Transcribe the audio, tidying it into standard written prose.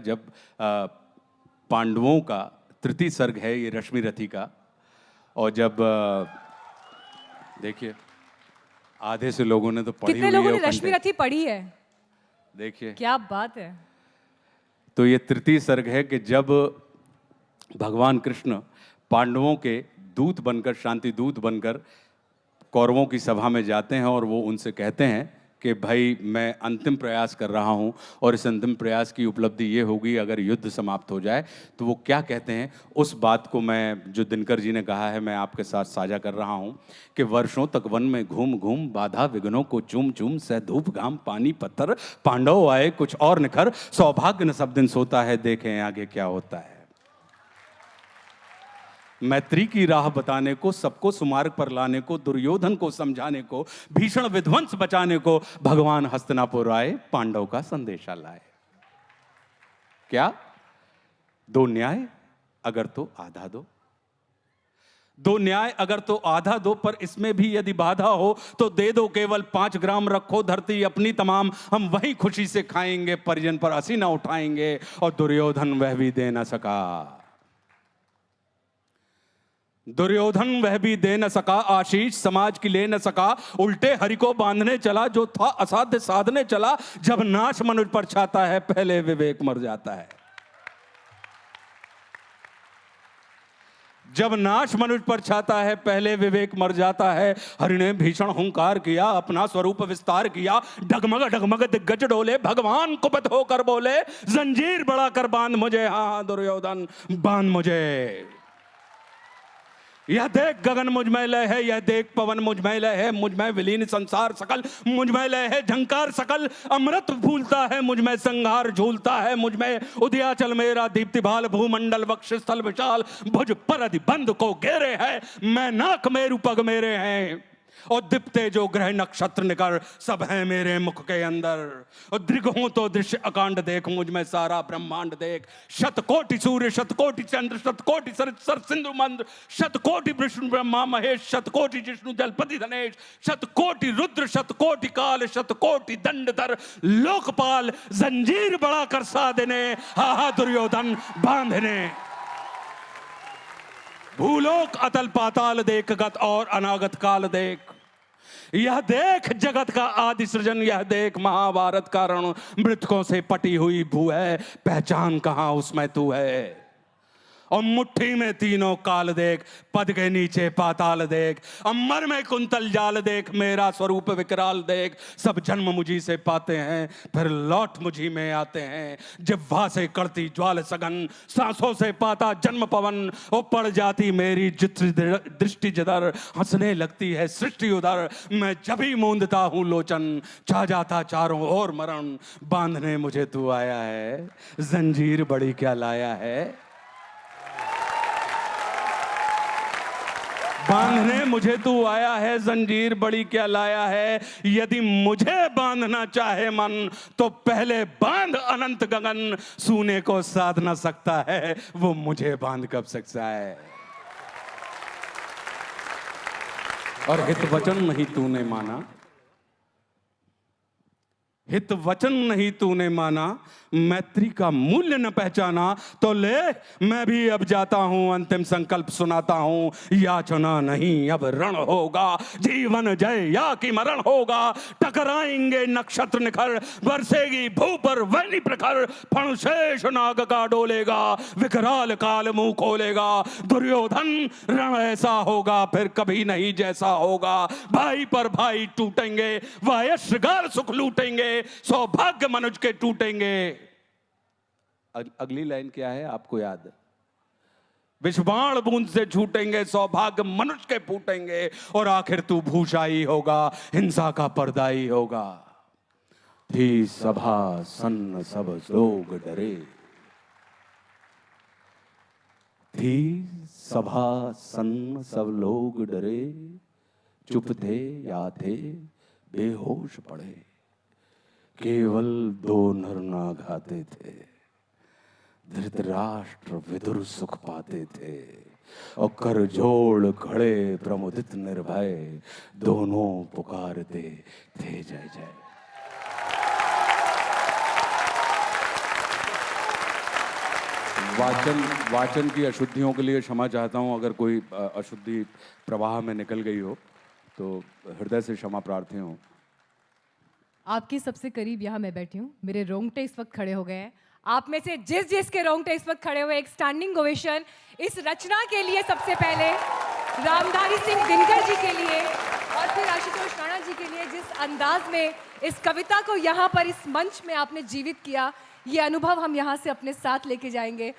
जब पांडवों का तृतीय सर्ग है ये रश्मि रथी का, और जब देखिए आधे से लोगों ने तो पढ़ी हुई है। कितने लोगों ने रश्मि रथी पढ़ी है? देखिए क्या बात है। तो ये तृतीय सर्ग है कि जब भगवान कृष्ण पांडवों के दूत बनकर, शांति दूत बनकर कौरवों की सभा में जाते हैं और वो उनसे कहते हैं कि भाई मैं अंतिम प्रयास कर रहा हूं और इस अंतिम प्रयास की उपलब्धि ये होगी अगर युद्ध समाप्त हो जाए। तो वो क्या कहते हैं, उस बात को मैं, जो दिनकर जी ने कहा है, मैं आपके साथ साझा कर रहा हूं कि वर्षों तक वन में घूम घूम बाधा विघ्नों को चूम चूम, सह धूप घाम पानी पत्थर, पांडव आए कुछ और निखर, सौभाग्य न सब दिन सोता है, देखें आगे क्या होता है। मैत्री की राह बताने को, सबको सुमार्ग पर लाने को, दुर्योधन को समझाने को, भीषण विध्वंस बचाने को भगवान हस्तिनापुर आए, पांडव का संदेशा लाए। क्या? दो न्याय अगर तो आधा दो, दो न्याय अगर तो आधा दो, पर इसमें भी यदि बाधा हो तो दे दो केवल 5 ग्राम, रखो धरती अपनी तमाम, हम वहीं खुशी से खाएंगे, परिजन पर हंसी ना उठाएंगे। और दुर्योधन वह भी दे न सका, दुर्योधन वह भी दे न सका, आशीष समाज की ले न सका, उल्टे हरि को बांधने चला, जो था असाध्य साधने चला। जब नाश मनुष्य पर छाता है, पहले विवेक मर जाता है। जब नाश मनुष्य पर छाता है, पहले विवेक मर जाता है। हरि ने भीषण हुंकार किया, अपना स्वरूप विस्तार किया, डगमग डगमग दिग्गज डोले, भगवान कुपित होकर बोले, जंजीर बढ़ाकर बांध मुझे, हाँ दुर्योधन बांध मुझे। यह देख गगन मुझ में लय है, यह देख पवन मुझ में लय है, मुझ में विलीन संसार सकल, मुझ में लय है झंकार सकल, अमृत फूलता है मुझ में, संहार झूलता है मुझ में, उदयाचल मेरा दीप्ति भाल, भूमंडल वक्ष स्थल विशाल, भुज पर अधिबंध को घेरे है, मैं नाक मेरु पग मेरे हैं, और दीप्ते जो ग्रह नक्षत्र निकर, सब है मेरे मुख के अंदर। और दृग हूं तो दृश्य अकांड देख, मुझ में सारा ब्रह्मांड देख, शतकोटि सूर्य शतकोटि चंद्र, शतकोटि सर सिंधु मंद्र, शतकोटि विष्णु ब्रह्मा महेश, शतकोटि जिष्णु जलपति धनेश, शतकोटि रुद्र शतकोटि काल, शतकोटि दंडधर लोकपाल, जंजीर बढ़ाकर साधने, हा हा दुर्योधन बांधने। भूलोक अतल पाताल देख, गत और अनागत काल देख, यह देख जगत का आदि सृजन, यह देख महाभारत का रण, मृतकों से पटी हुई भू है, पहचान कहां उसमें तू है। और मुट्ठी में तीनों काल देख, पद के नीचे पाताल देख, अमर में कुंतल जाल देख, मेरा स्वरूप विकराल देख, सब जन्म मुझी से पाते हैं, फिर लौट मुझी में आते हैं। जिह्वा से करती ज्वाल सघन, सांसों से पाता जन्म पवन, वो पड़ जाती मेरी दृष्टि जिधर, हंसने लगती है सृष्टि उधर, मैं जब ही मूंदता हूं लोचन, छा जाता चारों ओर मरण। बांधने मुझे तू आया है, जंजीर बड़ी क्या लाया है, बांधने मुझे तू आया है, जंजीर बड़ी क्या लाया है। यदि मुझे बांधना चाहे मन, तो पहले बांध अनंत गगन, सूने को साध ना सकता है, वो मुझे बांध कब सकता है। और हित वचन नहीं तूने माना, हित वचन नहीं तूने माना, मैत्री का मूल्य न पहचाना, तो ले मैं भी अब जाता हूं, अंतिम संकल्प सुनाता हूं, याचना नहीं अब रण होगा, जीवन जय या कि मरण होगा। टकराएंगे नक्षत्र निखर, बरसेगी भू पर वैनी प्रखर, फणशेष नाग का डोलेगा, विकराल काल मुंह खोलेगा। दुर्योधन रण ऐसा होगा फिर कभी नहीं जैसा होगा, भाई पर भाई टूटेंगे, वायश्रगार सुख लूटेंगे, सौभाग्य मनुष्य के टूटेंगे। अगली लाइन क्या है आपको याद? विषबाण बूंद से छूटेंगे, सौभाग्य मनुष्य के फूटेंगे, और आखिर तू भूषाई होगा, हिंसा का पर्दाई होगा। थी सभा सन्न सब लोग डरे, थी सभा सन्न सब लोग डरे, चुप थे या थे बेहोश पड़े, केवल 2 नर नाग आते थे, धृतराष्ट्र विदुर सुख पाते थे, और कर जोड़ खड़े प्रमुदित निर्भय, दोनों पुकारते थे जय जय। वाचन की अशुद्धियों के लिए क्षमा चाहता हूं। अगर कोई अशुद्धि प्रवाह में निकल गई हो तो हृदय से क्षमा प्रार्थी हूं। आपके सबसे करीब यहाँ मैं बैठी हूँ, मेरे रोंगटे इस वक्त खड़े हो गए हैं। आप में से जिस जिस के रोंगटे इस वक्त खड़े हुए, एक स्टैंडिंग ओवेशन इस रचना के लिए सबसे पहले, रामधारी सिंह दिनकर जी के लिए और फिर आशुतोष राणा जी के लिए, जिस अंदाज में इस कविता को यहाँ पर इस मंच में आपने जीवित किया, ये अनुभव हम यहाँ से अपने साथ लेके जाएंगे।